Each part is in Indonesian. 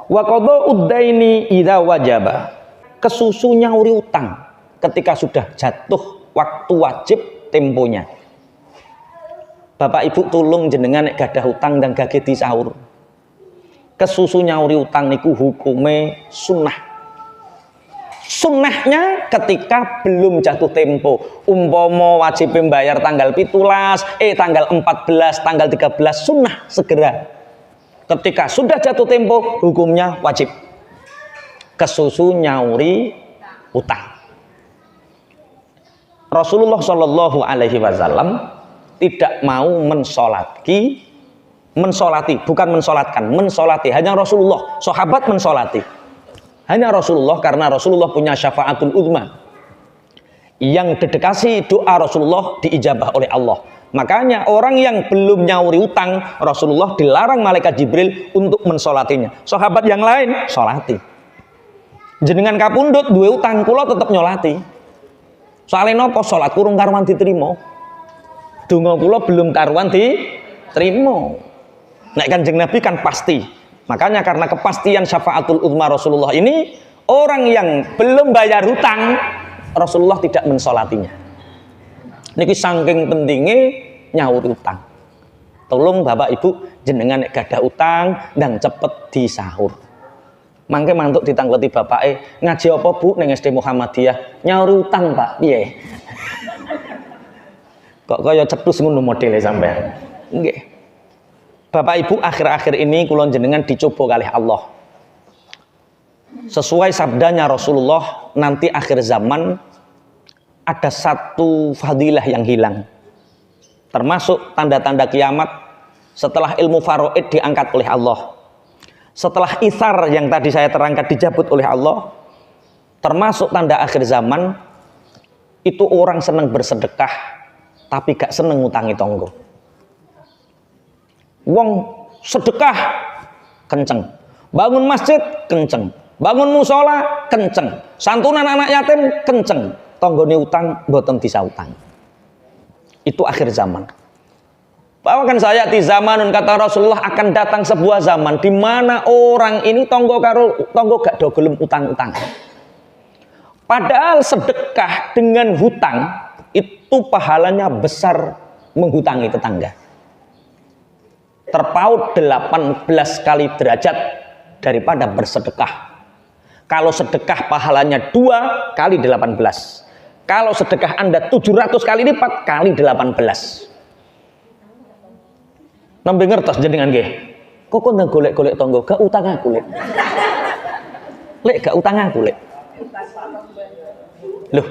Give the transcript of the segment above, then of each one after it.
Wa qada'ud daini idza wajaba. Kesusu nyauri utang ketika sudah jatuh waktu wajib temponya. Bapak Ibu tulung jenengan nek gadah utang dan gageti sahur. Kesusu nyauri utang niku hukume sunnah. Sunnahnya ketika belum jatuh tempo, umpama wajib membayar tanggal 17, tanggal 14, tanggal 13, sunnah segera. Ketika sudah jatuh tempo, hukumnya wajib. Kesusu nyauri utang. Rasulullah Shallallahu Alaihi Wasallam tidak mau mensolati, bukan mensolatkan, mensolati. Hanya Rasulullah, sahabat mensolati. Hanya Rasulullah, karena Rasulullah punya syafaatul uzma. Yang dedikasi doa Rasulullah diijabah oleh Allah. Makanya orang yang belum nyauri utang, Rasulullah dilarang malaikat Jibril untuk mensolatinya. Sahabat yang lain solati. Jenengan kapundhut duwe utang, kula tetep nyolati. Soalnya nopo salat kurung karuan diterima. Donga kula belum karuan diterima. Nek Kanjeng Nabi kan pasti. Makanya karena kepastian syafaatul uzma Rasulullah ini, orang yang belum bayar hutang, Rasulullah tidak mensolatinya. Niki saking pentingnya nyaur utang. Tolong Bapak Ibu jenengan nek gadah utang dan cepet disahur. Mangke mantuk ditangleti bapake, ngaji apa Bu ning SD Muhammadiyah? Nyaur utang Pak. Piye? Kok kaya cetus ngono modele sampean. Nggih. Bapak Ibu, akhir-akhir ini kula jenengan dicoba kalih Allah. Sesuai sabdanya Rasulullah, nanti akhir zaman ada satu fadilah yang hilang. Termasuk tanda-tanda kiamat setelah ilmu faraid diangkat oleh Allah. Setelah itsar yang tadi saya terangkan dicabut oleh Allah, termasuk tanda akhir zaman itu orang senang bersedekah tapi gak seneng ngutangi tonggo. Wong sedekah kenceng, bangun masjid kenceng, bangun musola kenceng, santunan anak yatim kenceng, tonggone utang mboten bisa utang. Itu akhir zaman. Bahkan saya di zamanun, kata Rasulullah, akan datang sebuah zaman di mana orang ini tonggo gak do gelem utang-utang. Padahal sedekah dengan hutang itu pahalanya besar menghutangi tetangga. Terpaut 18 kali derajat daripada bersedekah. Kalau sedekah pahalanya 2 kali 18. Kalau sedekah Anda 700 kali lipat kali 18. Nembe ngertos jenengan nggih. Kok ndang golek-golek tangga gak utang aku lek. Lek gak utang aku lek. Loh.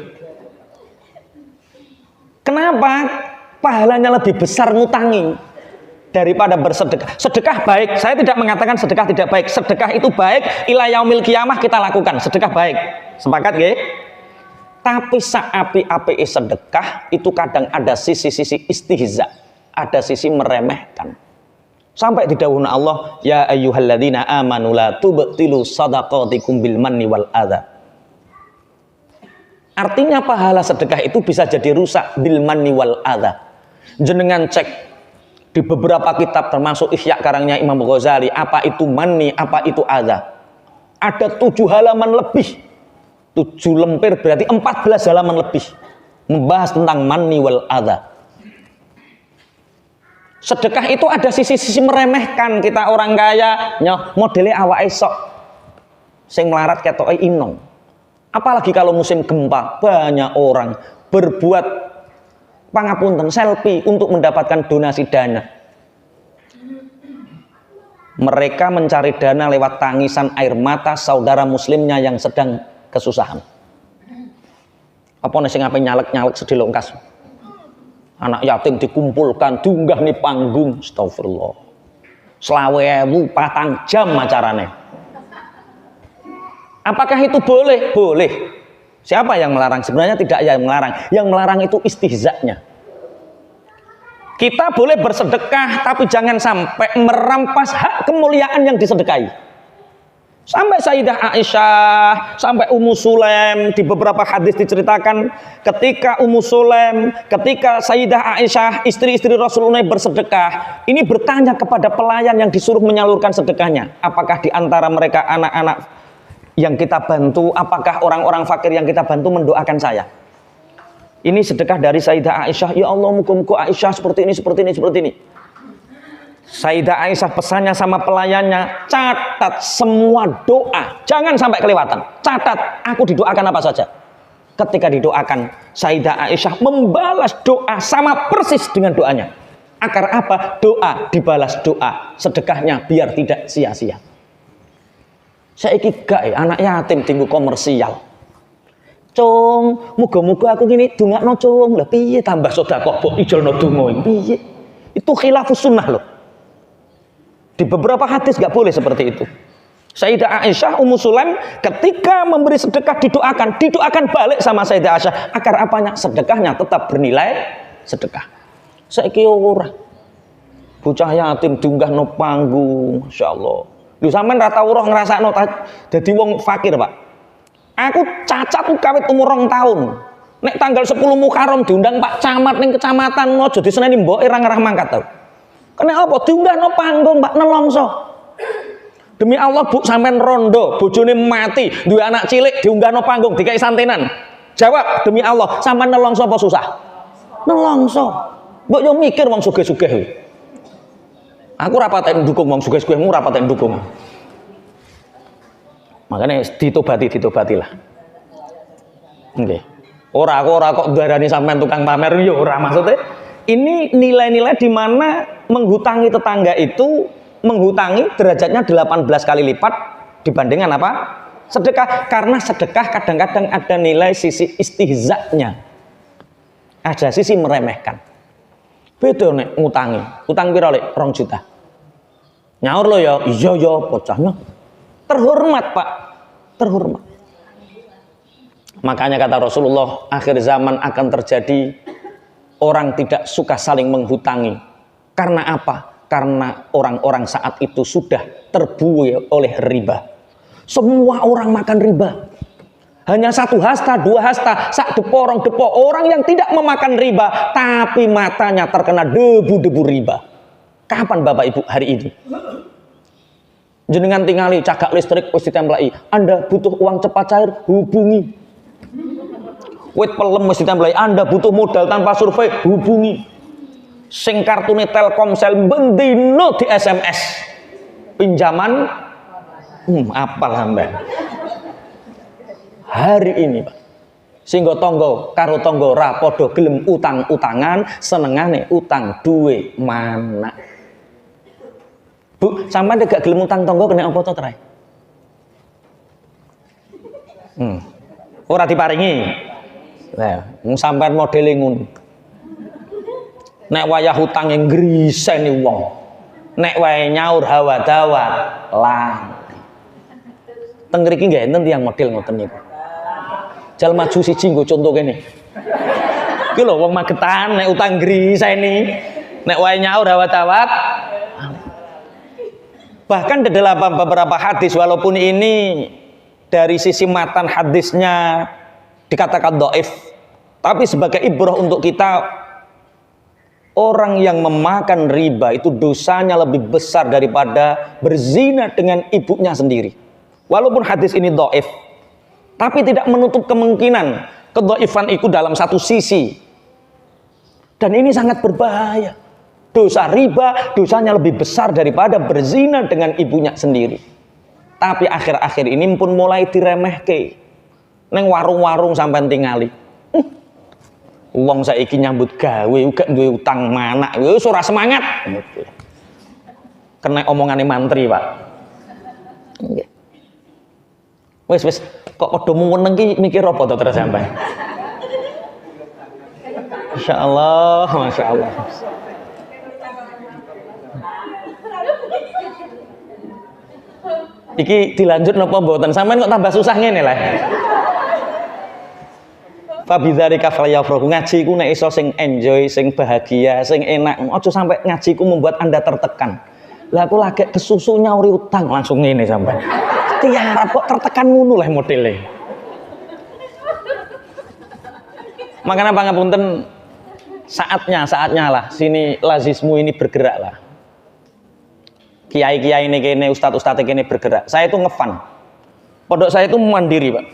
Kenapa pahalanya lebih besar ngutangi daripada bersedekah? Sedekah baik, saya tidak mengatakan sedekah tidak baik. Sedekah itu baik, ila yaumil qiyamah kita lakukan. Sedekah baik. Sepakat nggih? Tapi saapi-api sedekah itu kadang ada sisi-sisi istihza, ada sisi meremehkan. Sampai didhawuhna Allah, ya ayyuhalladzina amanu la tubtilu shadaqatikum bil manni wal adza. Artinya pahala sedekah itu bisa jadi rusak bil manni wal adza. Jenengan cek di beberapa kitab termasuk Ihya karangnya Imam Ghazali, apa itu manni, apa itu adza. Ada 7 halaman lebih. 7 lemper berarti 14 halaman lebih membahas tentang manni wal adza. Sedekah itu ada sisi-sisi meremehkan. Kita orang kaya modele awake sok sing melarat ketoke inong. Apalagi kalau musim gempa, banyak orang berbuat pangapunten selfie untuk mendapatkan donasi dana. Mereka mencari dana lewat tangisan air mata saudara muslimnya yang sedang kesusahan. Apa nih sing ape nyalek-nyalek sedilongkas. Anak yatim dikumpulkan, diunggah nih panggung, astagfirullah. 20.000 patang jam acarane. Apakah itu boleh? Boleh. Siapa yang melarang? Sebenarnya tidak yang melarang. Yang melarang itu istihza'nya. Kita boleh bersedekah, tapi jangan sampai merampas hak kemuliaan yang disedekahi. Sampai Sayyidah Aisyah, sampai Ummu Sulaim, di beberapa hadis diceritakan ketika Ummu Sulaim, ketika Sayyidah Aisyah, istri-istri Rasulullah bersedekah, ini bertanya kepada pelayan yang disuruh menyalurkan sedekahnya, apakah di antara mereka anak-anak yang kita bantu, apakah orang-orang fakir yang kita bantu mendoakan saya? Ini sedekah dari Sayyidah Aisyah. Ya Allah, muka-muka Aisyah seperti ini, seperti ini, seperti ini. Sayyidah Aisyah pesannya sama pelayannya, catat semua doa, jangan sampai kelewatan. Catat, aku didoakan apa saja. Ketika didoakan, Sayyidah Aisyah membalas doa sama persis dengan doanya. Akar apa? Doa dibalas doa, sedekahnya biar tidak sia-sia. Saiki gak anak yatim tinggu komersial. Cung, muga-muga aku gini dongakno cung. Lah piye tambah sedekah kok ijolno donga piye? Itu khilafus sunnah loh. Di beberapa hadis nggak boleh seperti itu. Sayyidah Aisyah, Ummu Sulaim ketika memberi sedekah didoakan balik sama Sayyidah Aisyah. Akar apanya? Sedekahnya tetap bernilai sedekah. Saiki ora. Bocah yatim diunggah no panggung, insyaallah. Lu sampean ra tau roh ngrasakno dadi wong fakir, Pak. Aku cacat kawit umur 2 tahun. Nek tanggal 10 Muharram diundang Pak Camat ning kecamatan aja diseneni mboke ra ngerah mangkat tau. Kena apa? Diunggah no panggung, Pak, nelongso. Demi Allah, Bu, sampean rondo, bojone mati, duwe anak cilik, diunggah no panggung, dikai santenan. Jawab, demi Allah, sampean nelongso apa susah? Nelongso. Mbok yo mikir wong sugih-sugih. Aku ra patek ndukung wong sugih-sugihmu, ra patek ndukung. Makanya ditobati-lah. Nggih. Ora kok darani sampean tukang pamer yo ora maksudnya. Ini nilai-nilai di mana menghutangi tetangga itu menghutangi derajatnya 18 kali lipat dibandingkan apa? Sedekah. Karena sedekah kadang-kadang ada nilai sisi istihza'nya. Ada sisi meremehkan. Beda nek ngutangi. Utang piro lek 2 juta. Nyaur lo ya, iya bocahnya. Terhormat, Pak. Terhormat. Makanya kata Rasulullah, akhir zaman akan terjadi orang tidak suka saling menghutangi. Karena apa? Karena orang-orang saat itu sudah terbuai oleh riba. Semua orang makan riba. Hanya 1 hasta, 2 hasta, sak deporong depo. Orang yang tidak memakan riba, tapi matanya terkena debu-debu riba. Kapan Bapak Ibu hari ini? Jenengan tingali cagak listrik wis ditemplaki. Anda butuh uang cepat cair, hubungi. Wit pelem mesti ditempelai. Anda butuh modal tanpa survei, hubungi. Sing kartune Telkomsel bendino di SMS. Pinjaman apal sampean. Hari ini, Pak. Singgo tonggo karo tonggo ra padha gelem utang-utangan, senengane utang duwe mana. Bu, sampean gak gelem utang tonggo kena apa to, Trai? Ora diparingi. Nah, sampean modele ngono. Nek wayah hutang yang griseni wong. Nek wae nyaur hawa dawat lah. Teng mriki nggih enten tiyang model ngoten niku. Jal maju siji nggo conto kene. Iki lho wong Magetan nek utang griseni, nek wae nyaur hawa dawat. Bahkan di dalam beberapa hadis walaupun ini dari sisi matan hadisnya dikatakan dhaif, tapi sebagai ibrah untuk kita, orang yang memakan riba itu dosanya lebih besar daripada berzina dengan ibunya sendiri. Walaupun hadis ini dhaif, tapi tidak menutup kemungkinan kedhaifan itu dalam satu sisi. Dan ini sangat berbahaya. Dosa riba dosanya lebih besar daripada berzina dengan ibunya sendiri. Tapi akhir-akhir ini pun mulai diremehke. Neng warung-warung sampai tingali. Wong saiki nyambut gawe uga duwe utang mana. Wis ora semangat. Kena omongane mantri, Pak. Nggih. Wis kok padha meneng ki mikir apa to terus sampai. Insyaallah, masyaallah. Iki dilanjut napa mboten? Sampeyan kok tambah susah ngene lah. Fa bidzalika falyafrahu. Ngaji ku nek iso sing enjoy, sing bahagia, sing enak. Aja sampai ngaji ku membuat Anda tertekan. Lah aku lagi kesusu nyauri utang langsung ngene sampean. tiarap kok tertekan ngono lah modele. Makanya pangapunten, saatnya lah sini lazismu ini bergerak lah. Kiai-kiai ini kene, ustadz-ustadz kene bergerak. Saya itu ngefan. Pondok saya itu mandiri, Pak.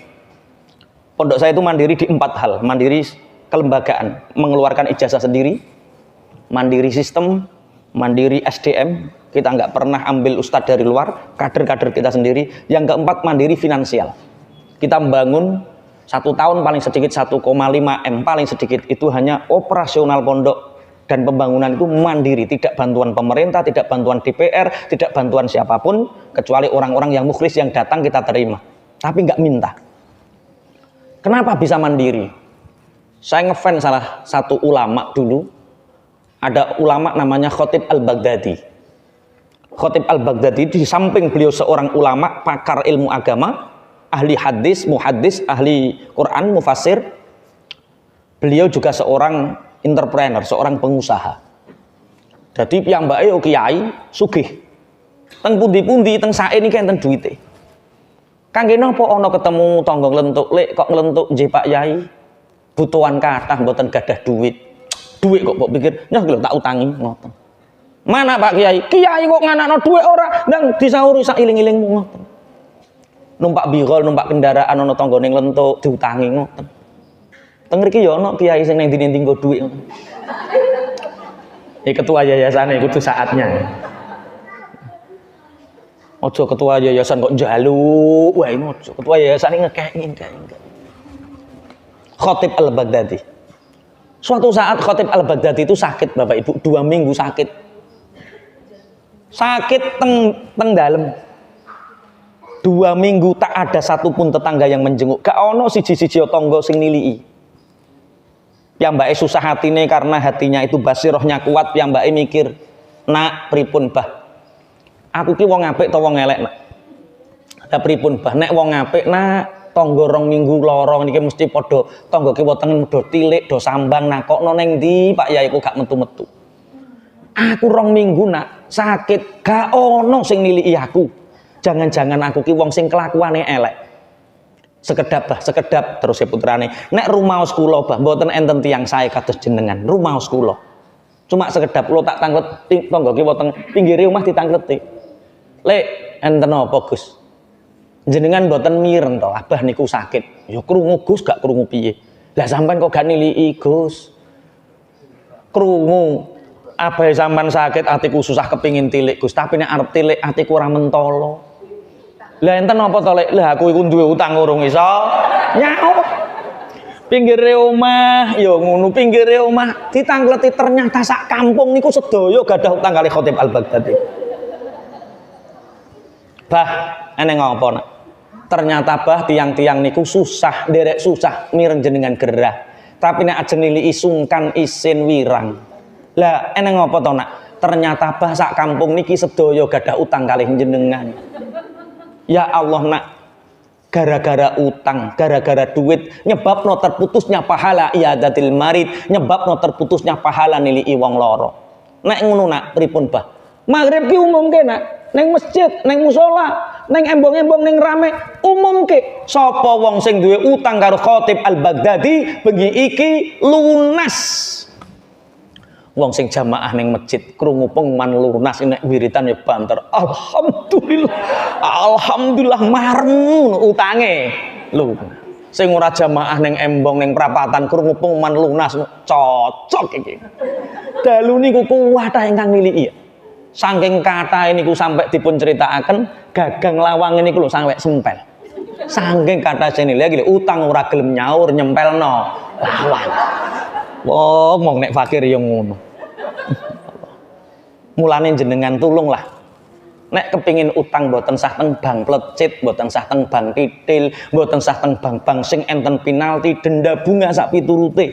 Pondok saya itu mandiri di 4 hal. Mandiri kelembagaan, mengeluarkan ijazah sendiri, mandiri sistem, mandiri SDM. Kita nggak pernah ambil ustadz dari luar, kader-kader kita sendiri. Yang keempat, mandiri finansial. Kita membangun 1 tahun paling sedikit 1,5 M, paling sedikit itu hanya operasional pondok dan pembangunan itu mandiri, tidak bantuan pemerintah, tidak bantuan DPR, tidak bantuan siapapun kecuali orang-orang yang mukhlis yang datang kita terima, tapi nggak minta. Kenapa bisa mandiri? Saya ngefans salah satu ulama dulu, ada ulama namanya Khatib Al-Baghdadi. Khatib Al-Baghdadi di samping beliau seorang ulama, pakar ilmu agama, ahli hadis, muhaddis, ahli Quran, mufassir. Beliau juga seorang entrepreneur, seorang pengusaha. Jadi piyambake kiai sugih. Teng pundi-pundi teng sae niki enten duwite. Kangge napa ana ketemu tangga nglentuk, lek kok nglentuk nggih Pak Yai. Butuhan kathah mboten gadah duit. Duit kok pikir, nyah lho tak utangi ngoten. Mana Pak Kiai? Kiai kok nganakno duit ora ndang disauri sak iling-ilingmu ngoten. Numpak bigol, numpak kendaraan ana tanggane nglentuk diutangi ngoten. Teng mriki ya ana kiai sing nang ndi-ndi nggo dhuwit ngoten. Ketua yayasane kudu saatnya. Ojo ketua yayasan kok njaluk, wae ojo. Ketua yayasan ngekek. Khatib Al-Baghdadi. Suatu saat Khatib Al-Baghdadi itu sakit, Bapak Ibu, 2 minggu sakit. Sakit teng dalem. 2 minggu tak ada satupun tetangga yang menjenguk. Gak ono siji-siji tangga sing nilii. Piyambake susah hatine karena hatinya itu basirohnya kuat. Piyambake mikir, nak pripun bah? Aku ki wong apik ta wong elek, nak? Lah pripun bah? Nek wong apik, nak, tangga 2 minggu lara niki mesti padha tangga kiwa tengen do tilik, do sambang. Nakokno ning ndi Pak Yai kok gak metu-metu. Aku 2 minggu nak sakit, gak ono sing nilii aku. Jangan-jangan aku ki wong sing kelakuane elek. Sekedap bah, sekedap terus ya putrane. Nek rumaos kula bah, mboten enten tiyang sae kados jenengan. Rumaos kula. Cuma sekedap kula tak tanglet tangga kiwa teng pinggire omah ditangleti. Lek enten apa Gus? Jenengan mboten mireng to, abah niku sakit. Ya krungu Gus, gak krungu piye. Lah sampean kok gak nilii Gus? Krungu. Abah sampean sakit, atiku susah kepingin tilik Gus, tapi nek arep tilik atiku ora mentolo. Lah enten apa to Lek? Lah aku iku duwe utang urung iso nyaur. Pinggire omah, ya ngono pinggire omah ditangleti ternyata sak kampung niku sedaya gadah utang kali Khatib Al-Baghdadi. Bah, eneng apa nak? Ternyata bah tiang-tiang niku susah, derek susah mireng jenengan gerah. Tapi nek ajeng nilii sungkan isin wirang. Lah eneng apa to nak? Ternyata bah sak kampung niki sedaya gadah utang kalih jenengan. Ya Allah nak, gara-gara utang, gara-gara duit nyebabno terputusnya pahala iadatil marid, nyebabno terputusnya pahala nilii wong loro. Nek ngono nak pripun bah? Maghrib ki umumke nak, neng masjid, neng musola, neng embong-embong, neng rame, umumke sapa wong sing duwe utang karo Khatib Al-Baghdadi bengi iki lunas. Wong sing jamaah neng masjid krungu pengumuman lunas nek wiritan ya banter. Alhamdulillah. Alhamdulillah marem utange. Lho. Sing ora jamaah neng embong neng prapatan krungu pengumuman lunas cocok iki. Dalu niku kuwatah ingkang niliki. Saking kata ini ku sampai dipun ceritakan gagang lawang ini ku sampai sempel. Saking kata sini lagi utang ora gelem nyaur nyempelno lawang. Wong nek fakir yang ngono. Mulane jenengan tulunglah. Nek kepingin utang mboten sah teng bank plecit, mboten sah teng bank titil, mboten sah teng bank-bank sing enten penalti, denda bunga sak piturute.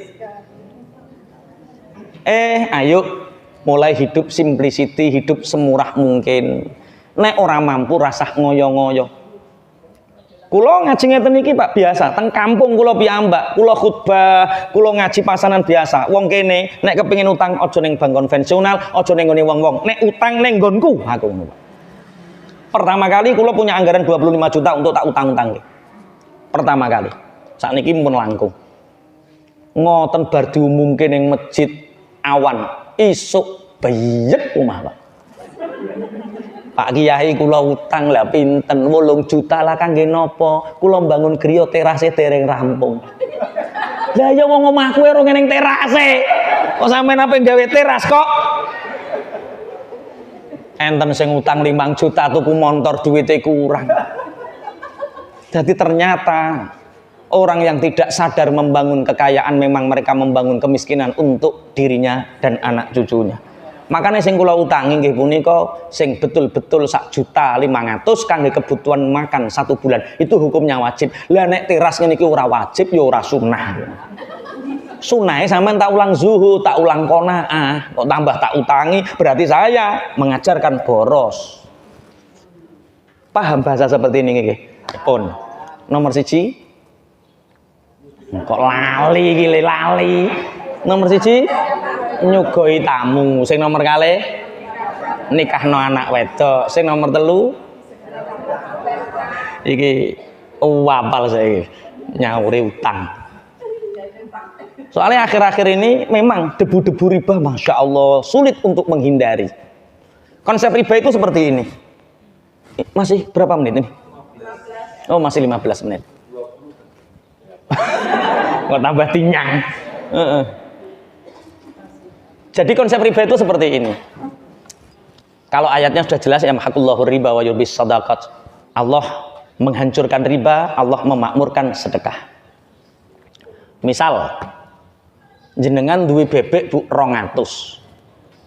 Ayo mulai hidup simplicity, hidup semurah mungkin. Nek ora mampu rasah ngoyo-ngoyo. Kula ngaji ngeten iki Pak biasa, teng kampung kula piyambak, kula khutbah, kula ngaji pasanan biasa. Wong kene nek kepengin utang aja ning bank konvensional, aja ning ngene wong-wong. Nek utang ning nggonku, aku ngono. Pertama kali kula punya anggaran 25 juta untuk tak utang-utang. Pertama kali. Sakniki pun langkung. Ngoten bar diumumke ning masjid awan, isuk bayek omah, Pak. Pak Kiai kula utang lah pinten 8 juta lah kangge napa? Kula mbangun griya terase dereng rampung. Lah ya wong omahku ora ngene terase. Kok sampean ape gawe teras kok? Enten sing utang 5 juta tuku motor duwite kurang. Jadi ternyata orang yang tidak sadar membangun kekayaan memang mereka membangun kemiskinan untuk dirinya dan anak cucunya. Makanya sing kula utangi nggih punika sing betul-betul 1.500.000 kangge kebutuhan makan 1 bulan. Itu hukumnya wajib. Lah nek teras ngene iki ora wajib ya ora sunah. Sunahe sampean tak ulang zuhud, tak ulang qanaah, kok tambah tak utangi, berarti saya mengajarkan boros. Paham bahasa seperti ini nggih? Pun. Nomor 1 kok lali iki lali. Nomor 1 nyugoi tamu. Sing nomor 2 nikahno anak wedok. Sing nomor 3 iki wapal saya nyauri utang. Soalnya akhir-akhir ini memang debu-debu riba Masya Allah sulit untuk menghindari. Konsep riba itu seperti ini. Masih berapa menit ini? Oh masih 15 menit. Kok tambah tinyang. Jadi konsep riba itu seperti ini. Kalau ayatnya sudah jelas ya yamhaqullahu riba wa yurbis shadaqat. Allah menghancurkan riba, Allah memakmurkan sedekah. Misal jenengan duwe bebek bu 200.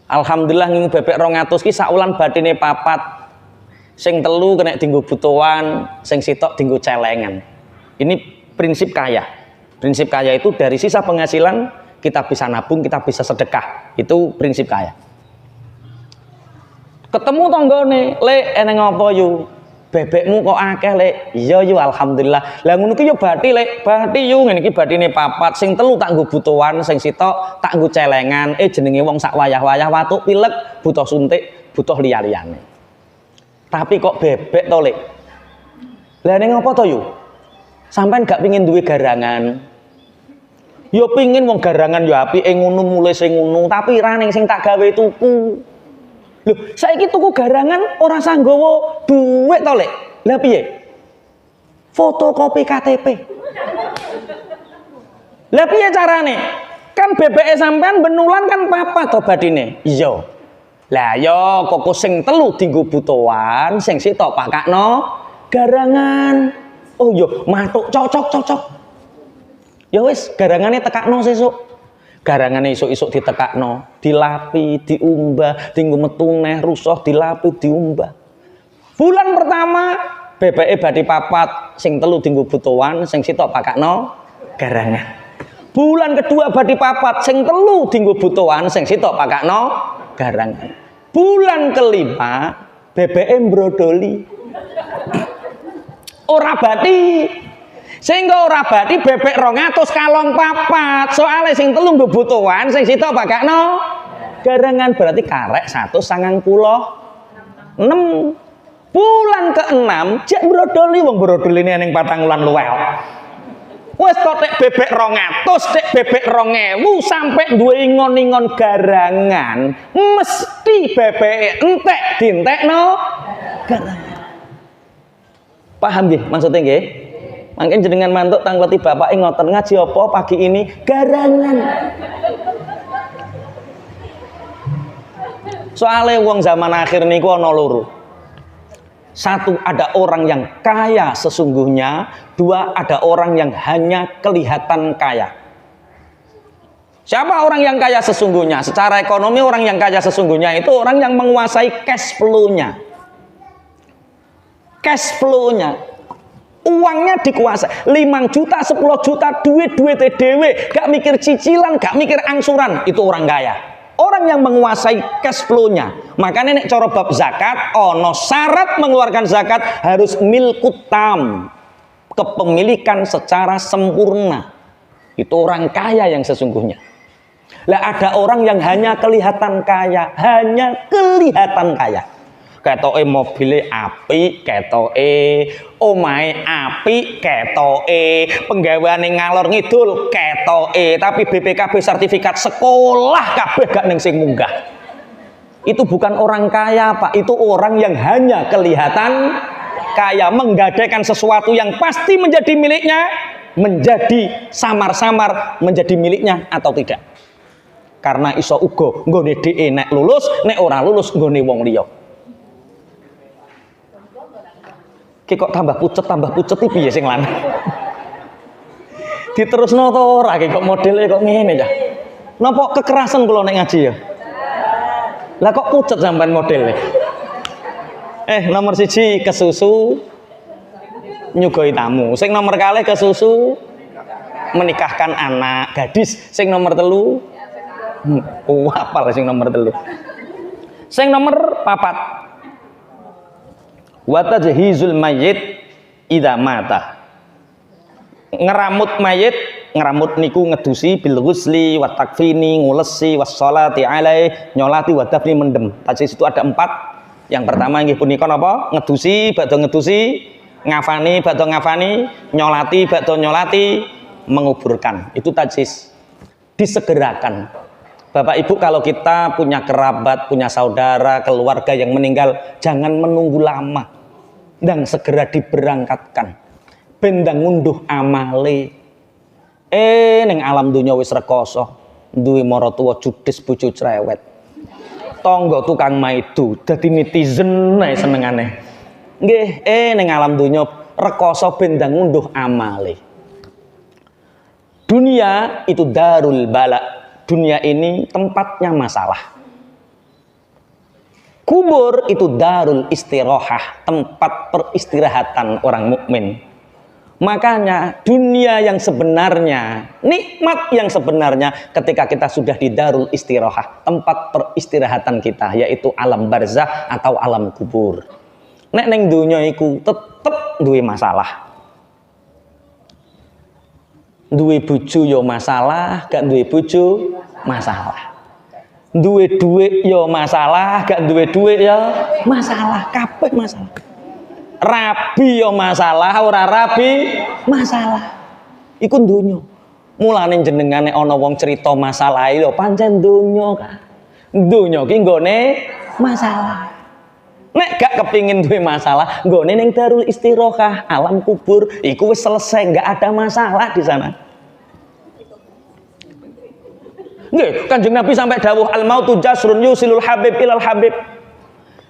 Alhamdulillah ngingu bebek 200 ki saulan badine 4. Sing 3 kena dinggo butuhan, sing sitok dinggo celengan. Ini prinsip kaya. Prinsip kaya itu dari sisa penghasilan kita bisa nabung, kita bisa sedekah. Itu prinsip kaya. Ketemu tanggane, "Le, eneng apa yu? Bebekmu kok akeh, Le?" "Iya yu, alhamdulillah." Lah ngono ki yo bathi, Le. Bathi yu ngene iki bathine 4, sing 3 tak nggo butuhan, sing sitok tak nggo celengan. Jenenge wong sak wayah-wayah watuk pilek, butuh suntik, butuh liya-liyane. Tapi kok bebek to, Le? Lah ning apa to yu? Sampean gak pengin duwe garangan. Yo pingin wong garangan yo apike ngono mulai sing ngono, tapi ra ning sing tak gawe tuku. Lho, saiki tuku garangan ora usah nggawa dhuwit to, Lek. Lah piye? Fotokopi KTP. Lah piye carane? Kan bebeke sampean benulan kan papat to badine. Iya. Lah yo kok sing 3 dienggo butuhan, sing sitok pakakno garangan. Oh yo matuk cocok. Ya wis, garangane tekakno sesuk. Garangane isuk-isuk ditekakno, dilapi, diumbah, dienggo metu neh rusuh, dilapi, diumbah. Bulan pertama bebeke badhe 4, sing 3 dienggo butuhan, sing sitok pakakno garangan. Bulan kedua badhe 4, sing 3 dienggo butuhan, sing sitok pakakno garangan. Bulan kelima bebeke mbrodoli. Ora bati. Sehingga ora bati bebek 200 kalong 4. Soale sing 3 nggo butuhan, sing sitok pakakno garangan, berarti karek 196. Bulan ke-6 jek brodoli, wong brodoline ning 4 wulan luwih. Wis kok tek bebek 200, tek bebek 2000 sampai duwe ingon-ingon garangan, mesti bebeke entek dientekno garangan. Paham nggih maksudnya nggih? Mungkin jenengan mantuk tangleti bapak ngoten ngaji apa pagi ini garangan. Soalnya wong zaman akhir niku ana loro. 1 ada orang yang kaya sesungguhnya, 2 ada orang yang hanya kelihatan kaya. Siapa orang yang kaya sesungguhnya? Secara ekonomi orang yang kaya sesungguhnya itu orang yang menguasai cash flow-nya. Cash flow-nya. Uangnya dikuasai 5 juta, 10 juta duit dhewe, gak mikir cicilan, gak mikir angsuran, itu orang kaya. Orang yang menguasai cash flow-nya. Makanya nek cara bab zakat ono syarat mengeluarkan zakat harus milkut tam, kepemilikan secara sempurna. Itu orang kaya yang sesungguhnya. Lah ada orang yang hanya kelihatan kaya, hanya kelihatan kaya. Ketoke mobile apik, ketoke omahe apik, ketoke penggaweane ngalor ngidul, ketoke, tapi BPKB sertifikat sekolah kabeh gak ning sing munggah. Itu bukan orang kaya, Pak. Itu orang yang hanya kelihatan kaya, menggadaikan sesuatu yang pasti menjadi miliknya, menjadi samar-samar menjadi miliknya atau tidak. Karena iso uga nggone dhek nek lulus, nek ora lulus nggone wong liya. Ki kok tambah pucet iki piye sing lanang. Diterusno to ora ki kok modele kok ngene ya. Napa kekerasan kula nek ngaji ya? Lah kok pucet sampean modele? Nomor 1 kesusu nyugoi tamu. Sing nomor kalih kesusu menikahkan anak gadis. Sing nomor 3 apal sing nomor 3. Sing nomor 4 wa tajhizul mayyit idza mata. Ngeramut mayit, ngeramut niku ngedusi bil ghusli wa takfini, ngulesi was sholati alai, nyolati wa dafni, mendem. Tajhiz itu ada 4. Yang pertama nggih punika napa? Ngedusi, badhe ngedusi, ngafani, badhe ngafani, nyolati, badhe nyolati, menguburkan. Itu tajhiz. Disegerakan. Bapak Ibu, kalau kita punya kerabat, punya saudara, keluarga yang meninggal, jangan menunggu lama. Dan segera diberangkatkan. Bendang ngunduh amale. Ning alam dunya wis rekoso. Duwe maratuwa judes bojo cerewet. Tangga tukang maidu, dadi netizen ae senengane. Nggih, ning alam dunya rekoso bendang ngunduh amale. Dunia itu darul bala. Dunia ini tempatnya masalah. Kubur itu darul istirahah, tempat peristirahatan orang mukmin. Makanya dunia yang sebenarnya, nikmat yang sebenarnya ketika kita sudah di darul istirahah, tempat peristirahatan kita, yaitu alam barzah atau alam kubur. Nek ning dunia iku tetep duwe masalah. Duwe bojo yo masalah, gak duwe bojo masalah. Duwe duit yo masalah, gak duwe duit yo masalah, kabeh masalah. Rabi yo masalah, ora rabi masalah. Iku donya. Mulane jenengane ana wong cerita masalah lho pancen donya kan. Donya ki nggone masalah. Nek gak kepingin duwe masalah, nggone ning darul istirahah, alam kubur, iku wis selesai, gak ada masalah di sana. Nggih, Kanjeng Nabi sampai dawuh al-mautu jasrun yusilul habib ilal habib.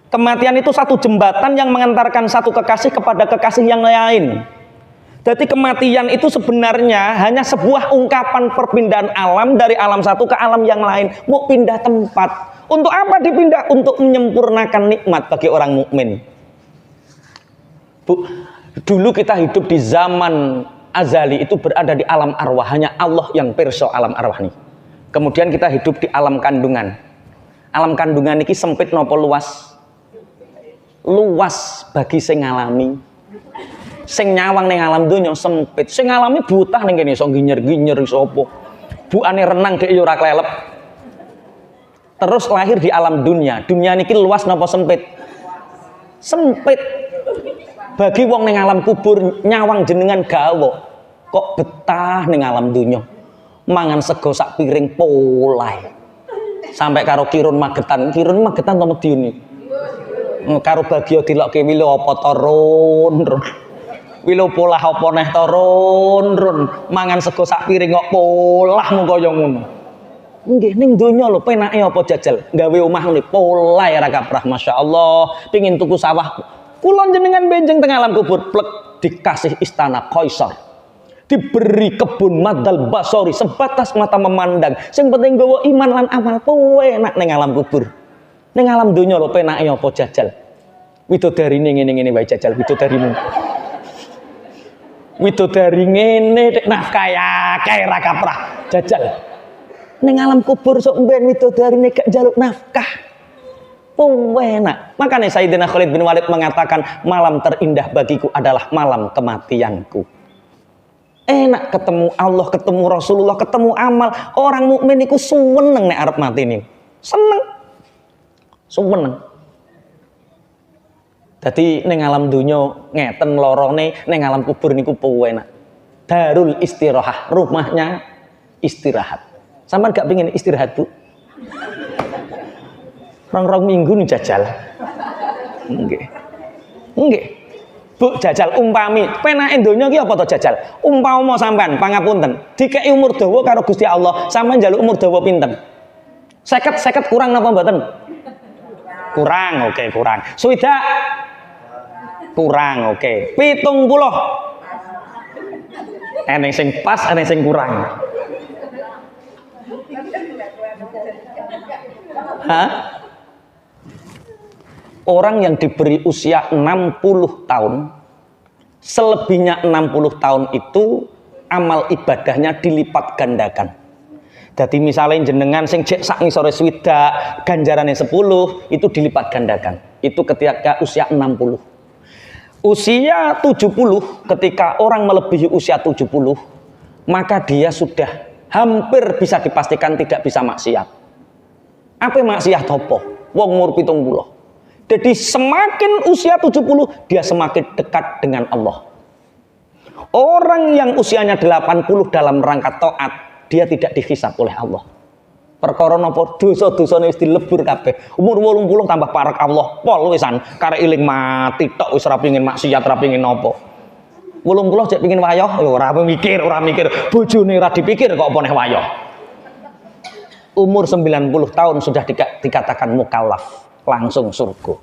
Kematian itu satu jembatan yang mengantarkan satu kekasih kepada kekasih yang lain. Jadi kematian itu sebenarnya hanya sebuah ungkapan perpindahan alam dari alam satu ke alam yang lain. Mau pindah tempat. Untuk apa dipindah? Untuk menyempurnakan nikmat bagi orang mukmin. Bu, dulu kita hidup di zaman azali itu berada di alam arwah. Hanya Allah yang pirsa alam arwah ini. Kemudian kita hidup di alam kandungan. Alam kandungan ini sempit nopo luas? Luas bagi sing ngalami. Sing nyawang ning alam donya sempit. Sing ngalami buta ning kene iso ginyer-ginyer iso apa. Buane renang dhek yo ora klelep. Terus lahir di alam dunia. Dunia niki luas napa sempit? Sempit. Bagi wong ning alam kubur nyawang jenengan gawa. Kok betah ning alam dunia. Mangan sego sak piring polai. Sampai karo kirun magetan to Medion iki. Karo bagio dilokke wilo apa to run. Wilo polah apa neh to run. Mangan sego sak piring kok polah mung kaya ngono. Nggih ning donya lho penake apa jajal gawe omah ngene polai ra kaprah masyaallah. Pengin tuku sawah. Kula jenengan benjing teng alam kubur plek dikasih istana Kaisar. Diberi kebun madal basori sebatas mata memandang. Sing penting gawa iman lan amal enak ning alam kubur. Ning alam donya lho penake apa jajal. Widodarine ngene-ngene wae jajal widodarimu. Widodari ngene nafkah akeh ra kaprah jajal. Ning alam kubur sok mben widodarine gak njaluk nafkah. Enak. Makanya Sayyidina Khalid bin Walid mengatakan malam terindah bagiku adalah malam kematianku. Enak ketemu Allah, ketemu Rasulullah, ketemu amal. Orang mukmin iku seneng nek arep mati niku. Seneng. Dadi ning alam donya ngeten lorone, ning alam kubur niku enak. Darul istirahah, rumahnya istirahat. Sampeyan gak pengen istirahat, Bu? Rong minggu nih jajal. Nggih. Nggih. Bu jajal umpami penake donya ki apa to jajal? Umpama sampean pangapunten, dikeki umur dawa karo Gusti Allah, sampean njaluk umur dawa pinten? 50 kurang napa mboten? Kurang, oke, kurang. Swidak kurang, oke. 70. Eneng sing pas, eneng sing kurang. Hah? Orang yang diberi usia 60 tahun, selebihnya 60 tahun itu amal ibadahnya dilipat gandakan. Jadi misalnya jenengan sing jek sak ngisore swidak, ganjarane 10 itu dilipat gandakan. Itu ketika usia 60. Usia 70, ketika orang melebihi usia 70, maka dia sudah hampir bisa dipastikan tidak bisa maksiat. Apa maksiat apa? Wong umur 70. Jadi semakin usia 70, dia semakin dekat dengan Allah. Orang yang usianya 80 dalam rangka taat, dia tidak dihisab oleh Allah. Perkara napa dosa-dosane wis dilebur kabeh. Umur 80 tambah parek Allah, pol wisan karek iling mati tok wis ora pengin maksiat, ora pengin napa. 80 jek pengin wayah ya ora mikir, bojone ora dipikir kok apa neh wayah. Umur 90 tahun sudah dikatakan mukallaf, langsung surga.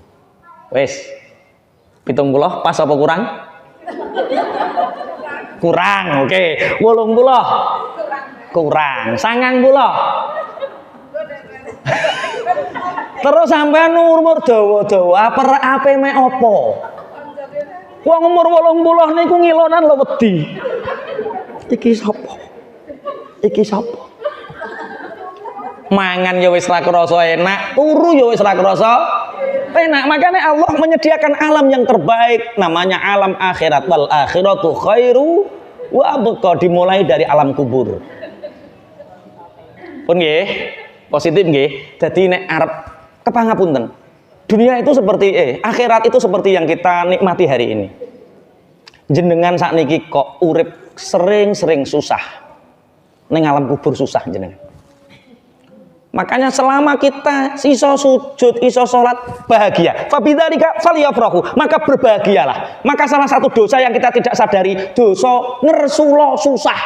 Wis. 70 pas apa kurang? Kurang, oke. 80 kurang, 90. Terus sampean umur dawa-dawa ape mek apa? Wong umur 80 niku ngilonan lho wedi. Iki sapa? Iki sapa? Mangan ya wis ra krasa enak, turu ya wis ra krasa enak. Makanya Allah menyediakan alam yang terbaik, namanya alam akhirat. Wal akhiratu khairu wa abqa, dimulai dari alam kubur. Pun nggih, positif nggih. Dadi nek arep kepangapunten. Dunia itu seperti akhirat itu seperti yang kita nikmati hari ini. Jenengan sakniki kok urip sering-sering susah. Ning alam kubur susah jenengan. Makanya selama kita iso sujud, iso sholat, bahagia. Fabidzalika falyafrahu, maka berbahagialah. Maka salah satu dosa yang kita tidak sadari, dosa ngersulo susah.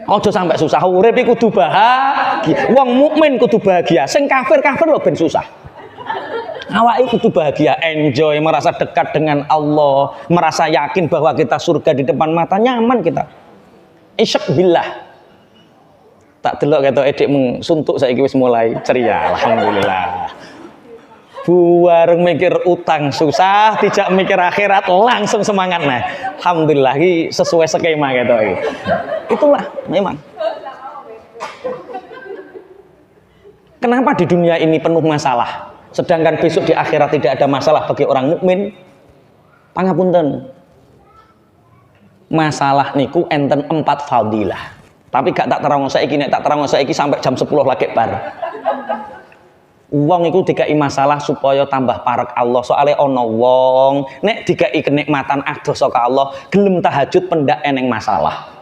Ojo sampai susah urip iki kudu bahagia. Wong mukmin kudu bahagia. Sing kafir lho ben susah. Awake kudu bahagia, enjoy, merasa dekat dengan Allah, merasa yakin bahwa kita surga di depan mata, nyaman kita. Isyak billah. Tak delok ketok edik mung suntuk saiki wis mulai ceria, alhamdulillah. Buareng mikir utang susah, tidak mikir akhirat langsung semangat nah. Alhamdulillah ini sesuai skema gitu. Itulah memang. Kenapa di dunia ini penuh masalah, sedangkan besok di akhirat tidak ada masalah bagi orang mukmin? Pangapunten. Masalah niku enten 4 fadilah. Tapi gak tak terang saiki, nek tak terang saiki sampai jam 10 lagi bar. Wong iku dikai masalah supaya tambah parek Allah. Soalnya ono wong nek dikai kenikmatan adoh saka Allah, gelem tahajud pendak eneng masalah.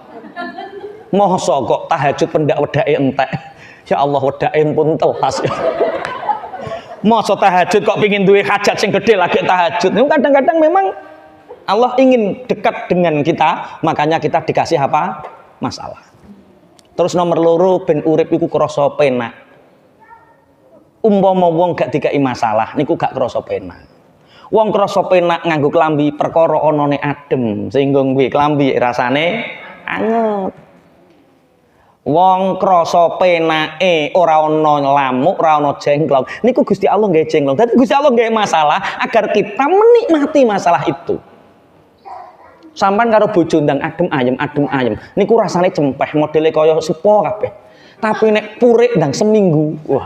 Mosok kok tahajud pendak wedake entek. Ya Allah wedake pun telas ya. Mosok tahajud kok pingin duwe hajat sing gede lagi tahajud. Kadang-kadang memang Allah ingin dekat dengan kita, makanya kita dikasih apa? Masalah. Terus nomor loro ben urip iku krasa penak. Umpama wong gak dikai masalah niku gak krasa penak. Wong krasa penak nganggo klambi perkara anane adem sehingga kuwi klambi rasane anget. Wong krasa penake ora ana lamuk, ora ana jengklong. Niku Gusti Allah nggih jengklong. Dadi Gusti Allah nggih masalah agar kita menikmati masalah itu. Sampan karo bojo ndang adem ayem. Niku rasane cempeh, modele kaya sipo kabeh. Tapi nek purik ndang seminggu, wah.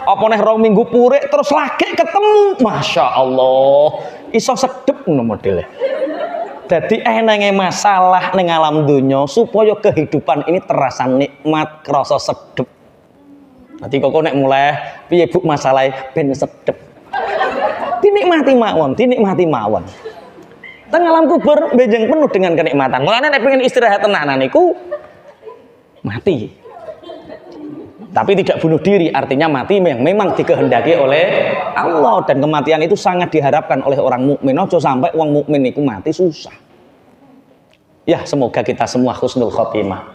Apa neh 2 minggu purik terus lagi ketemu, masya Allah, iso sedep ngono modele. Dadi enenge masalah ning alam donya supaya kehidupan ini terasa nikmat, krasa sedep. Nanti kok nek mulai piye Bu masalah ben sedep. Dinikmati mawon. Teng alam kubur benjing penuh dengan kenikmatan. Mulane nek pengen istirahat tenanan niku mati. Tapi tidak bunuh diri, artinya mati yang memang dikehendaki oleh Allah, dan kematian itu sangat diharapkan oleh orang mukmin. Ojo sampai wong mukmin niku mati susah. Ya, semoga kita semua husnul khotimah.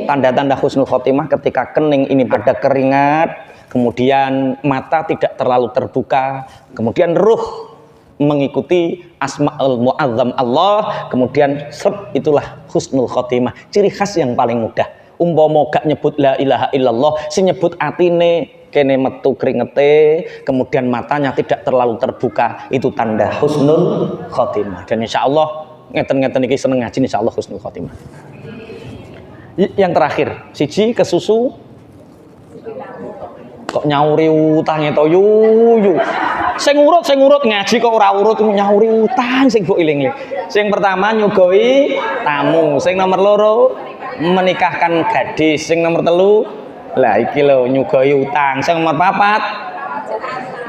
Tanda-tanda husnul khotimah ketika kening ini pada keringat, kemudian mata tidak terlalu terbuka, kemudian ruh mengikuti asma'ul mu'azzam Allah, kemudian itulah husnul khotimah. Ciri khas yang paling mudah. Umpama gak nyebut la ilaha illallah, si nyebut atine kene metu kringete, kemudian matanya tidak terlalu terbuka, itu tanda husnul khotimah. Dan insyaallah ngeten-ngeten iki seneng ngaji, insyaallah husnul khotimah. Yang terakhir, siji kesusu kok nyauri utang to yuyu. Sing urut ngaji kok ora urut nyauri utang sing mbok iling-iling. Sing pertama nyugoi tamu, sing nomor loro menikahkan gadis, sing nomor telu lah iki lho nyugoi utang, sing nomor papat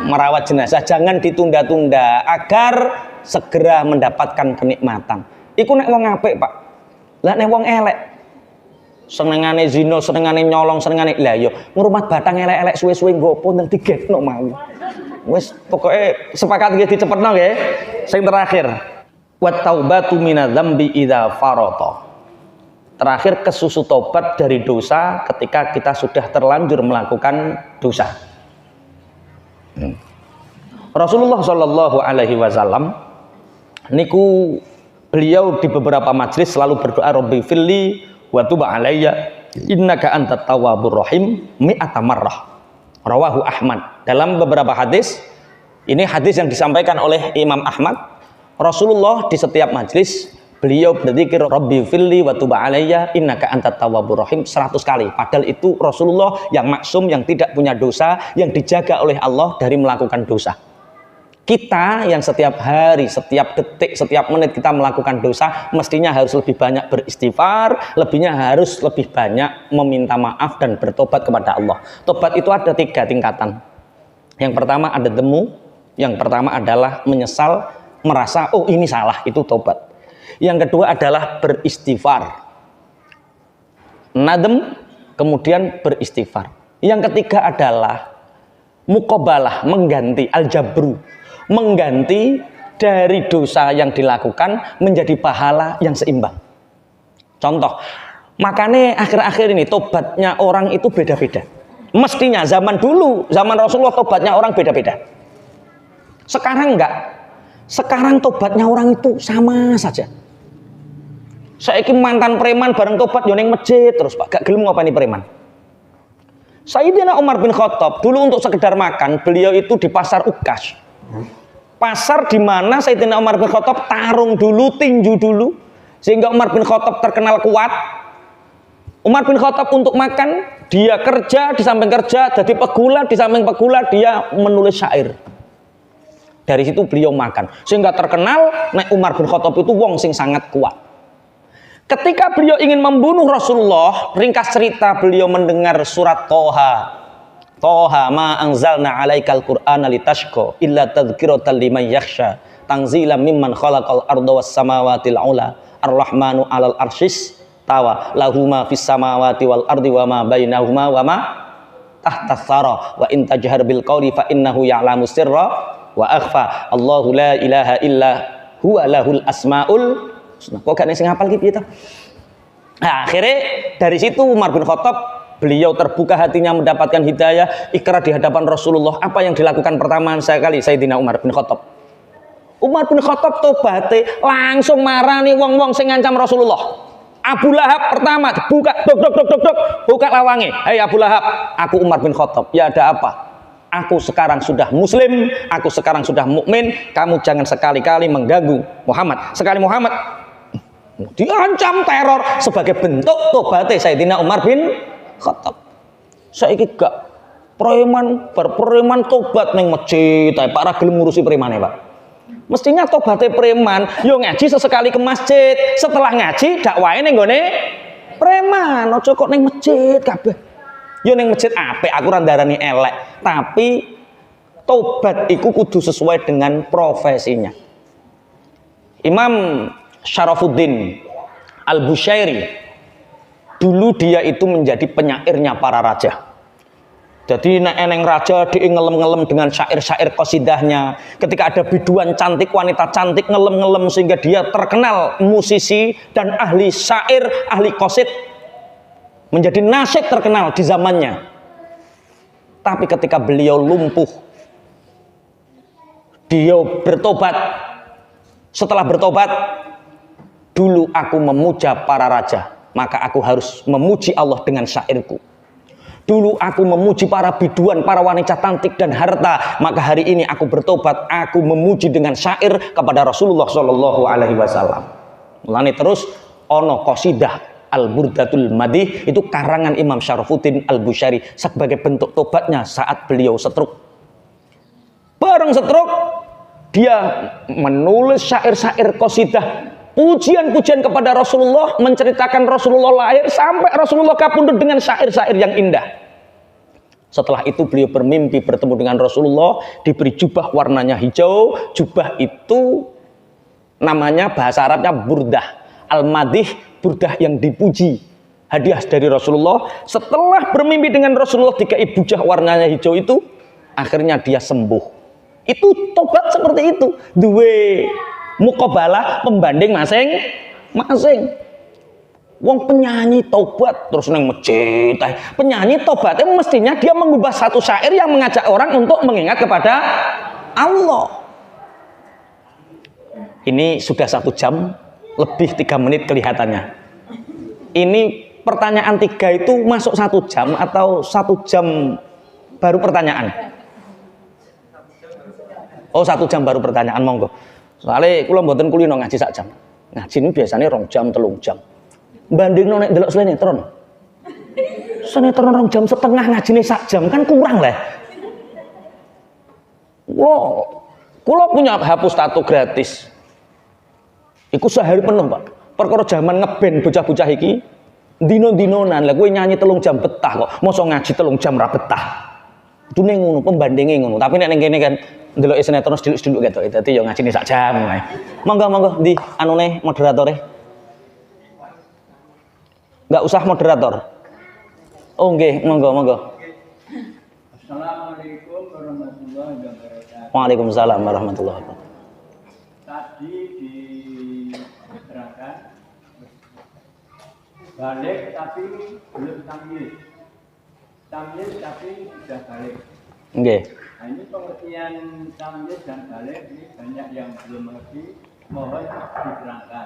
merawat jenazah. Jangan ditunda-tunda agar segera mendapatkan kenikmatan. Iku nek wong apik, Pak. Lah nek wong elek senengane zina, senengane nyolong, senengane lah yo ngrumat batang elek-elek suwe-suwe nggopo nang digetno mau. Wis pokoke sepakat nggih dicepetno nggih. Sing terakhir, wat taubatu minadz-dzambi idza farata. Terakhir, kesusu tobat dari dosa ketika kita sudah terlanjur melakukan dosa. Rasulullah Shallallahu Alaihi Wasallam niku beliau di beberapa majelis selalu berdoa Rabbi filli wa tub alayya innaka antat tawwabur rahim mi'ata marrah. Rawahu Ahmad. Dalam beberapa hadis, ini hadis yang disampaikan oleh Imam Ahmad, Rasulullah di setiap majelis beliau berzikir Rabbi filli wa tub alayya innaka antat tawwabur rahim 100 kali. Padahal itu Rasulullah yang maksum, yang tidak punya dosa, yang dijaga oleh Allah dari melakukan dosa. Kita yang setiap hari, setiap detik, setiap menit kita melakukan dosa, mestinya harus lebih banyak beristighfar, lebihnya harus lebih banyak meminta maaf dan bertobat kepada Allah. Tobat itu ada 3 tingkatan. Yang pertama ada demu, yang pertama adalah menyesal, merasa oh ini salah, itu tobat. Yang kedua adalah beristighfar, nadem, kemudian beristighfar. Yang ketiga adalah muqabalah, mengganti, aljabru, mengganti dari dosa yang dilakukan menjadi pahala yang seimbang. Contoh, makanya akhir-akhir ini tobatnya orang itu beda-beda. Mestinya zaman dulu, zaman Rasulullah tobatnya orang beda-beda. Sekarang enggak. Sekarang tobatnya orang itu sama saja. Saiki mantan preman bareng tobat yo ning masjid terus Pak, gak gelem ngopeni preman. Sayyidina Umar bin Khattab dulu untuk sekedar makan, beliau itu di pasar Ukas. Pasar di mana Sayyidina Umar bin Khattab tarung dulu, tinju dulu, sehingga Umar bin Khattab terkenal kuat. Umar bin Khattab untuk makan, dia kerja, di samping kerja jadi pegula, di samping pegula dia menulis syair. Dari situ beliau makan, sehingga terkenal nek Umar bin Khattab itu wong sing sangat kuat. Ketika beliau ingin membunuh Rasulullah, ringkas cerita beliau mendengar surat Toha ma anzalna alaikal qur'ana litashqa illa tadhkiratan liman yakhsha tanzilan mimman khalaqal arda was samawati al-ula ar-rahmanu 'alal arsyis tawa lahu ma fis samawati wal ardi wa ma bainahuma wa ma tahta tsara wa in tajhar bil qawli fa innahu ya'lamu sirra wa akhfa Allahu la ilaha illa huwa lahul asmaul. Kok gak sing hafal gitu? Nah, akhirnya dari situ Umar bin Khattab beliau terbuka hatinya mendapatkan hidayah, ikrar di hadapan Rasulullah. Apa yang dilakukan pertama sekali Sayyidina Umar bin Khattab? Umar bin Khattab tobaté langsung marani wong-wong sing ngancam Rasulullah. Abu Lahab pertama buka dok buka lawange. Hei Abu Lahab, aku Umar bin Khattab. Ya ada apa? Aku sekarang sudah muslim, aku sekarang sudah mukmin. Kamu jangan sekali-kali mengganggu Muhammad. Sekali Muhammad diancam teror sebagai bentuk tobaté Sayyidina Umar bin Khattab. Saiki gak preman berpreman tobat ning masjid, para gelem ngurusi premane, Pak. Mestinya tobaté preman yo ngaji sesekali ke masjid, setelah ngaji dakwahe ning gone preman, aja kok ning masjid kabeh. Yo ning masjid apik aku ora ndarani elek, tapi tobat iku kudu sesuai dengan profesinya. Imam Syarafuddin Al-Bushairi dulu dia itu menjadi penyairnya para raja. Jadi nek eneng raja dia ngelem-ngelem dengan syair-syair qasidahnya. Ketika ada biduan cantik, wanita cantik ngelem-ngelem sehingga dia terkenal musisi dan ahli syair, ahli qasid, menjadi nasyid terkenal di zamannya. Tapi ketika beliau lumpuh, dia bertobat. Setelah bertobat, dulu aku memuja para raja, maka aku harus memuji Allah dengan syairku. Dulu aku memuji para biduan, para wanita cantik dan harta, maka hari ini aku bertobat, aku memuji dengan syair kepada Rasulullah Shallallahu Alaihi Wasallam. Mulane terus ono qasidah Al-Burdatul Madih, itu karangan Imam Syarafuddin Al-Bushairi sebagai bentuk tobatnya saat beliau setruk. Bareng setruk, dia menulis syair-syair qasidah, pujian-pujian kepada Rasulullah, menceritakan Rasulullah lahir sampai Rasulullah kapundhut dengan syair-syair yang indah. Setelah itu beliau bermimpi bertemu dengan Rasulullah, diberi jubah warnanya hijau. Jubah itu namanya bahasa Arabnya burdah. Al-Madih, burdah yang dipuji. Hadiah dari Rasulullah. Setelah bermimpi dengan Rasulullah dikai bujah warnanya hijau itu, akhirnya dia sembuh. Itu tobat seperti itu. Duwe muqabalah, pembanding masing-masing. Wong penyanyi tobat terus neng masjid. Penyanyi tobat itu mestinya dia mengubah satu syair yang mengajak orang untuk mengingat kepada Allah. Ini sudah 1 jam lebih 3 menit kelihatannya. Ini pertanyaan 3 itu masuk 1 jam atau 1 jam baru pertanyaan? Oh 1 jam baru pertanyaan, monggo. Soalnya kula mboten kulino ngaji 1 jam. Ngaji ini biasanya 2 jam, 3 jam. Bandingno nek delok sinetron. Sinetron 2 jam setengah, ngajine 1 jam kan kurang lah. Kula punya hapus tato gratis. Iku sehari penuh, Pak. Perkara zaman ngeband bocah-bocah iki dino-dinonan. Lah kowe nyanyi 3 jam betah kok. Mosok ngaji 3 jam ra betah. Dune ngono, pembandinge ngono. Tapi nek ning kene kan ndelok sinetron sediluk-sediluk ketok. Dadi yo ngajine 1 jam wae. Monggo di anune moderatore. Enggak usah moderator. Oh nggih, monggo. Assalamualaikum warahmatullahi wabarakatuh. Waalaikumsalam warahmatullahi wabarakatuh. Tadi diterangkan balik tapi belum tamyiz. Tamyiz tapi sudah balik. Nggih. Nah, ini pengertian tamyiz dan balik ini banyak yang belum mengerti, mohon diterangkan.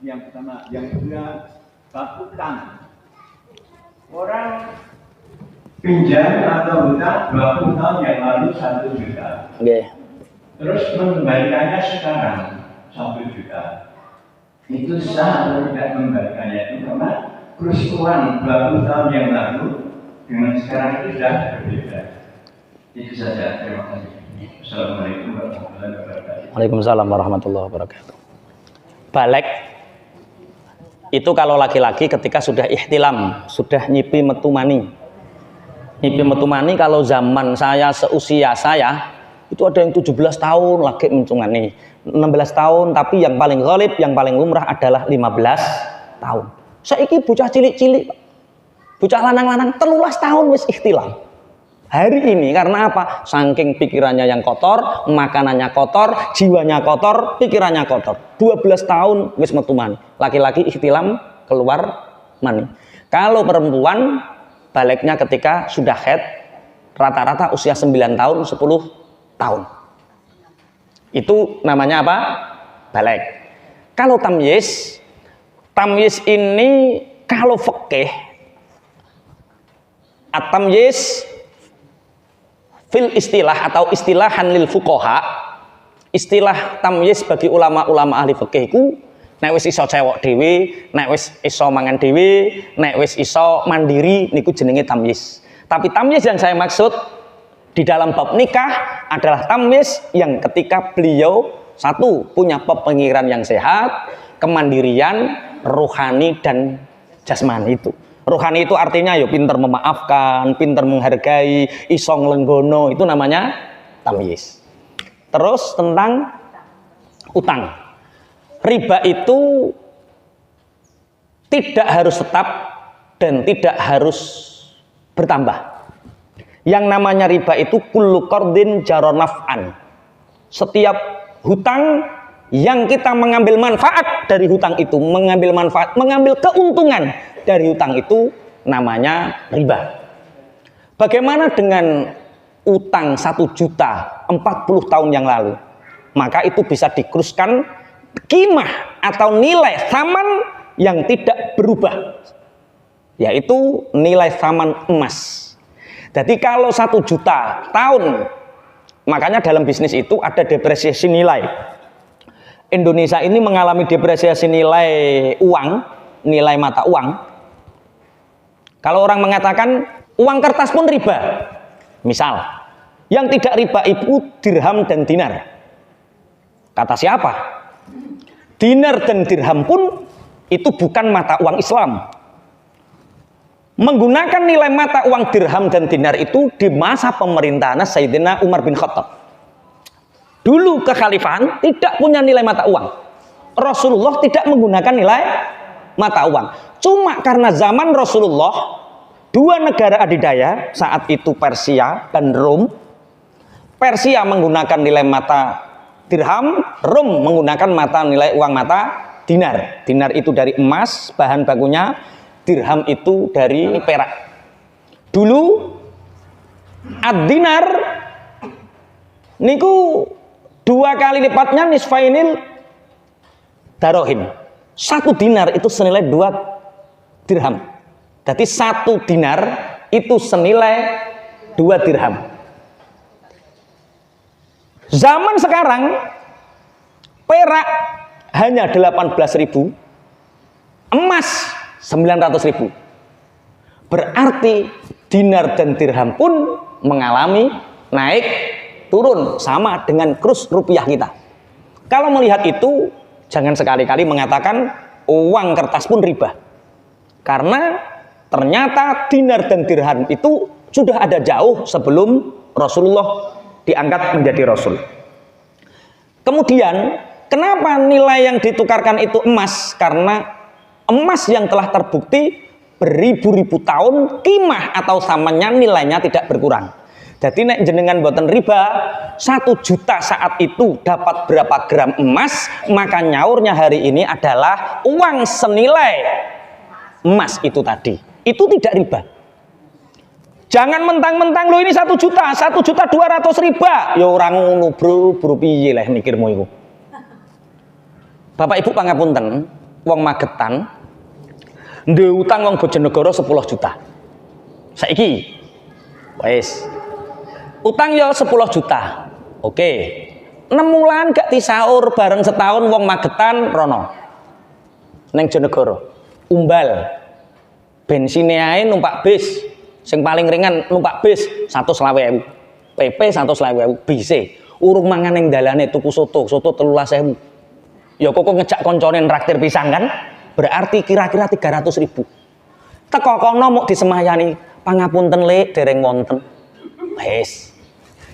Yang pertama, yang kedua, bab utang. Orang pinjam atau hutang 20 tahun yang lalu 1 juta. Nggih. Terus mengembalikannya sekarang 1 juta. Itu sah atau tidak mengembalikannya itu karena kerusuhan 20 tahun yang lalu dengan sekarang itu sudah berbeda. Itu saja. Terima kasih. Assalamualaikum warahmatullahi wabarakatuh. Waalaikumsalam warahmatullahi wabarakatuh. Balik itu kalau laki-laki ketika sudah ihtilam, sudah nyipi metu mani. Nyipi metu mani kalau zaman saya seusia saya itu ada yang 17 tahun lagi mencungani, 16 tahun, tapi yang paling ghalib, yang paling lumrah adalah 15 tahun. Saiki bocah cilik-cilik, bocah lanang-lanang 13 tahun wis ihtilam. Hari ini karena apa? Saking pikirannya yang kotor, makanannya kotor, jiwanya kotor, pikirannya kotor. 12 tahun wis metu mani. Laki-laki ihtilam keluar mani. Kalau perempuan baliknya ketika sudah haid, rata-rata usia 9 tahun, 10 tahun. Itu namanya apa? Balik. Kalau tamyiz ini kalau fikih at-tamyiz fil istilah atau istilahan lil fuqaha, istilah tamyiz bagi ulama-ulama ahli fikih ku nek wis iso cewek dhewe, nek wis iso mangan dhewe, nek wis iso mandiri niku jenenge tamyiz. Tapi tamyiz yang saya maksud di dalam bab nikah adalah tamyiz yang ketika beliau satu punya pemikiran yang sehat, kemandirian, rohani dan jasmani itu. Rohani itu artinya ya pinter memaafkan, pinter menghargai, iso nglenggono, itu namanya tamyiz. Terus tentang utang. Riba itu tidak harus tetap dan tidak harus bertambah. Yang namanya riba itu kullu qardin jara naf'an. Setiap hutang yang kita mengambil manfaat dari hutang itu, mengambil manfaat, mengambil keuntungan dari hutang itu namanya riba. Bagaimana dengan utang 1 juta 40 tahun yang lalu? Maka itu bisa dikruskan qimah atau nilai tsaman yang tidak berubah, yaitu nilai tsaman emas. Jadi kalau 1 juta tahun, makanya dalam bisnis itu ada depresiasi nilai. Indonesia ini mengalami depresiasi nilai uang, nilai mata uang. Kalau orang mengatakan uang kertas pun riba, misal, yang tidak riba itu dirham dan dinar. Kata siapa? Dinar dan dirham pun itu bukan mata uang Islam. Menggunakan nilai mata uang dirham dan dinar itu di masa pemerintahan Sayyidina Umar bin Khattab. Dulu kekhalifahan tidak punya nilai mata uang. Rasulullah tidak menggunakan nilai mata uang. Cuma karena zaman Rasulullah, 2 negara adidaya, saat itu Persia dan Rom. Persia menggunakan nilai mata dirham, Rom menggunakan nilai uang mata dinar. Dinar itu dari emas, bahan bakunya, dirham itu dari perak. Dulu ad-dinar niku 2 kali lipatnya nisfainil darohim. 1 dinar itu senilai 2 dirham. Jadi 1 dinar itu senilai 2 dirham. Zaman sekarang perak hanya 18.000, emas 900.000. Berarti dinar dan dirham pun mengalami naik turun sama dengan kurs rupiah kita. Kalau melihat itu, jangan sekali-kali mengatakan uang kertas pun riba. Karena ternyata dinar dan dirham itu sudah ada jauh sebelum Rasulullah diangkat menjadi Rasul. Kemudian, kenapa nilai yang ditukarkan itu emas? Karena emas yang telah terbukti beribu-ribu tahun qimah atau samanya nilainya tidak berkurang. Jadi nek jenengan boten riba, 1 juta saat itu dapat berapa gram emas, maka nyaurnya hari ini adalah uang senilai emas itu tadi. Itu tidak riba. Jangan mentang-mentang lo ini 1 juta 200 riba. Ya orang ngono bro piye lah mikirmu iku. Bapak Ibu pangapunten, wong Magetan duwe utang wong Bojonegoro 10 juta. Saiki wis utang ya 10 juta. Oke. 6 bulan gak disaur bareng setahun wong Magetan rono. Neng Jonegoro. Umbal. Bensine ae numpak bis. Sing paling ringan numpak bis 120.000. PP 120.000 bise. Urung mangan ning dalane tuku soto 13.000. Ya kok ngejak koncone traktir pisang kan? Berarti kira-kira 300.000. Teko kono muk disemayani, pangapunten Lek, dereng wonten. Wis.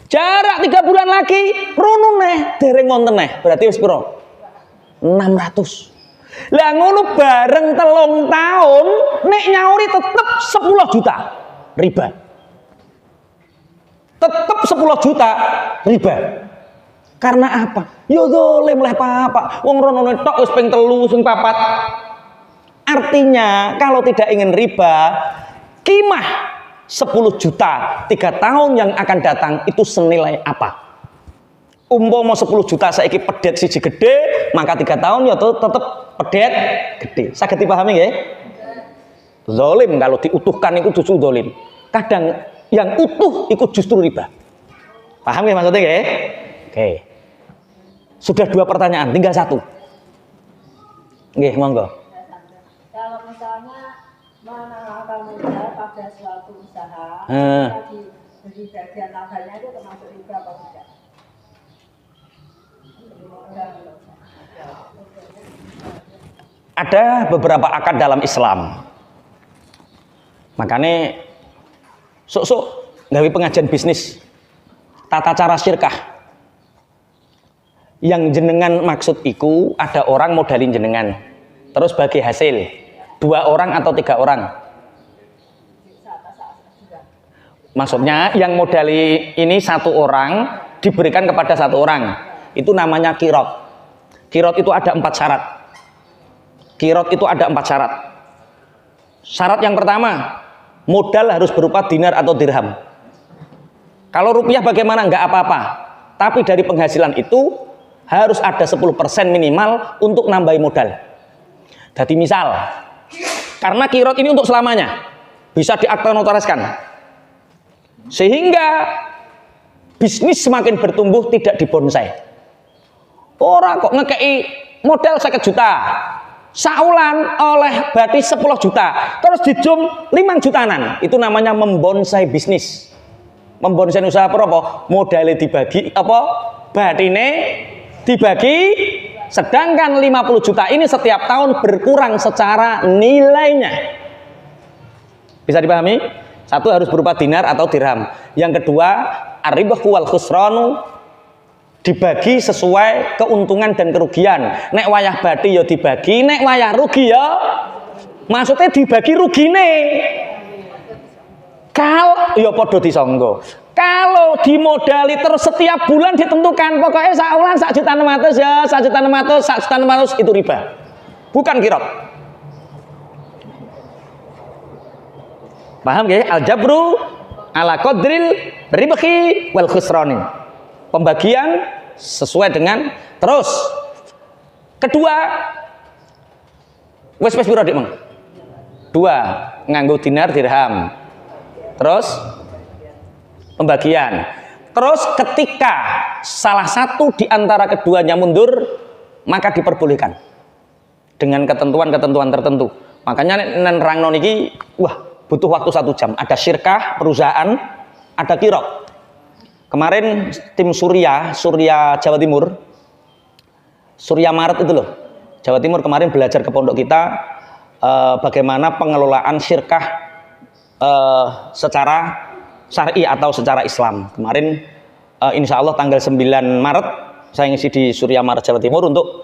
Jarak 3 bulan lagi, rono neh, dereng wonten neh. Berarti wis piro? 600. Lah ngono bareng 3 tahun, nek nyauri tetep 10 juta riba. Tetep 10 juta riba. Karena apa? Ya dolim leh Pak. Wong rono tok wis ping 3 sing 4. Artinya kalau tidak ingin riba, qimah 10 juta 3 tahun yang akan datang itu senilai apa? Umpama 10 juta saiki pedet siji gede, maka 3 tahun ya tetep pedet gede. Saged dipahami nggih? Zalim kalau diutuhkan itu justru zalim. Kadang yang utuh itu justru riba. Paham nggih maksudnya nggih? Oke. Sudah 2 pertanyaan, tinggal 1. Nggih, monggo. Kalau misalnya menanamkan modal pada suatu usaha, beri bagian labanya itu termasuk riba apa tidak? Ada beberapa akad dalam Islam. Makanya sok-sok gawe pengajian bisnis tata cara syirkah. Yang jenengan maksud iku ada orang modalin jenengan. Terus bagi hasil 2 orang atau 3 orang. Maksudnya yang modali ini 1 orang diberikan kepada 1 orang. Itu namanya kirot. Kirot itu ada 4 syarat. Kirot itu ada 4 syarat. Syarat yang pertama, modal harus berupa dinar atau dirham. Kalau rupiah bagaimana? Enggak apa-apa. Tapi dari penghasilan itu harus ada 10% minimal untuk nambahi modal. Jadi misal, karena kirot ini untuk selamanya, bisa diakta notariskan. Sehingga bisnis semakin bertumbuh tidak dibonsai. Orang kok ngekei modal 1 juta, saulan oleh berarti 10 juta, terus dijum 5 jutaan. Itu namanya membonsai bisnis. Membonsai usaha apa? Modalnya dibagi apa? Batine dibagi, sedangkan 50 juta ini setiap tahun berkurang secara nilainya. Bisa dipahami? 1 harus berupa dinar atau dirham. Yang kedua, ar-ribahu wal khusranu dibagi sesuai keuntungan dan kerugian. Nek wayah bati ya dibagi, nek wayah rugi ya maksudnya dibagi rugine. Kalau ya podo disonggo. Kalau dimodali terus setiap bulan ditentukan, pokoknya saulan 1.600.000 ya, 1.600.000, 1.600.000 itu riba. Bukan kirot. Paham ya? Al-jabru ala qadril ribhi wal khusrani. Pembagian sesuai dengan terus. Kedua, wes piro dik, Mang? 2, nganggo dinar dirham. Terus pembagian. Terus ketika salah satu di antara keduanya mundur, maka diperbolehkan dengan ketentuan-ketentuan tertentu. Makanya nerangno niki, wah, butuh waktu 1 jam. Ada syirkah perusahaan, ada kirot. Kemarin tim Surya Jawa Timur, Surya Maret itu loh, Jawa Timur kemarin belajar ke pondok kita bagaimana pengelolaan syirkah secara syar'i atau secara Islam. Kemarin insya Allah tanggal 9 Maret saya ngisi di Surya Maret Jawa Timur untuk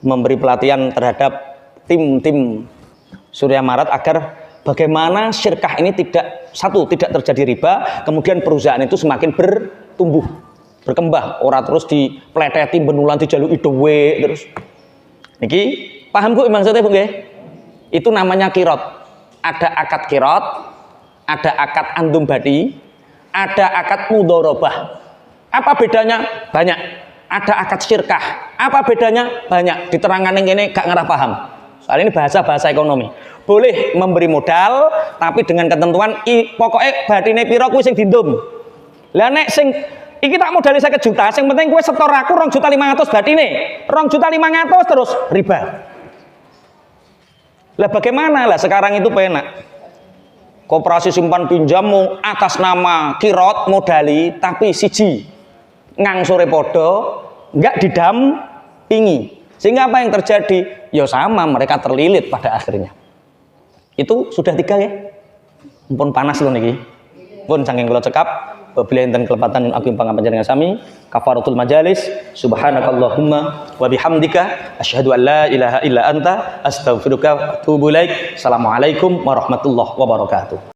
memberi pelatihan terhadap tim Surya Maret agar bagaimana syirkah ini tidak terjadi riba, kemudian perusahaan itu semakin bertumbuh, berkembang, ora terus dipleteti benulan dijaluki dhewe terus. Niki paham Bu maksudnya Bu nggih? Itu namanya kirot. Ada akad kirot, ada akad andum badi, ada akad mudharabah. Apa bedanya? Banyak. Ada akad syirkah. Apa bedanya? Banyak. Diterangkan yang ini gak ngerah paham. Soal ini bahasa ekonomi. Boleh memberi modal, tapi dengan ketentuan pokoknya batine piro kuwi sing dindum. Lah nek sing iki tak modali 1 juta, sing penting kowe setor aku 2.500.000 batine. 2.500.000 terus riba. Lah bagaimana lah sekarang itu penak. Koperasi simpan pinjam atas nama kirot modali tapi siji ngangsure podo enggak didampingi. Sehingga apa yang terjadi? Ya sama, mereka terlilit pada akhirnya. Itu sudah 3 ya. Mumpun panas loh niki. Pun saking kula cekap, wabillahi enten kelepatan aku impang panjenengan sami, kafaratul majalis, subhanakallahumma wa bihamdika asyhadu an la ilaha illa anta astaghfiruka wa atubu ilaik. Assalamualaikum warahmatullahi wabarakatuh.